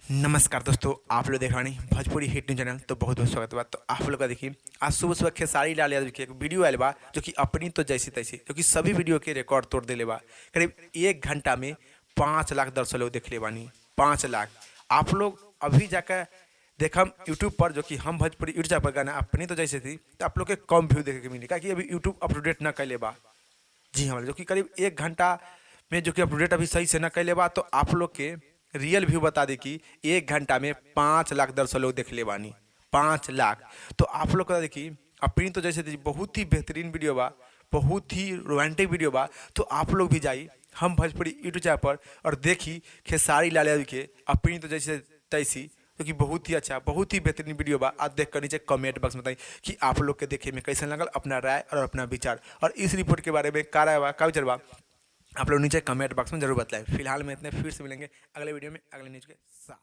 नमस्कार दोस्तों, आप लोग देख रहे हैं भोजपुरी हिट न्यूज चैनल। तो बहुत बहुत स्वागत बा। तो आप लोग का देखिए, आज सुबह सुबह खेसारी लाल यादव की एक वीडियो आयल बा जो कि अपनी तो जैसी तैसी, जो कि सभी वीडियो के रिकॉर्ड तोड़ देले बा। करीब 1 घंटा में 5 लाख दर्शक लोग देख ले बानी। 5 लाख। आप लोग अभी जाकर देखम यूट्यूब पर, जो कि हम भोजपुरी यूट्यूब पर गाना अपनी तो जैसे थी, तो आप लोग के कम व्यू देखे के मिली, क्या कि अभी यूट्यूब अपडेट ना कैले बा। जी हाँ, जो कि करीब 1 घंटा में जो कि अपडेट अभी सही से ना कैले बा। तो आप लोग के रियल व्यू बता दी कि 1 घंटा में 5 लाख दर्शक लोग देख ले बानी। 5 लाख। तो आप लोग का देखिए, अपनी तो जैसे थी बहुत ही बेहतरीन वीडियो बा, बहुत ही रोमांटिक वीडियो बा। तो आप लोग भी जाई हम भोजपुरी यूट्यूब चैनल पर और देखी खेसारी लाल यादव के अपनी तो जैसे तैसी, जो कि बहुत ही अच्छा, बहुत ही बेहतरीन वीडियो बा। आज देख कर नीचे कमेंट बॉक्स में बताई कि आप लोग के देखे में कैसा लगल, अपना राय और अपना विचार, और इस रिपोर्ट के बारे में क्या राय बा, क्या विचार बा, आप लोग नीचे कमेंट बॉक्स में जरूर बताएं। फिलहाल में इतने, फिर से मिलेंगे अगले वीडियो में अगले न्यूज के साथ।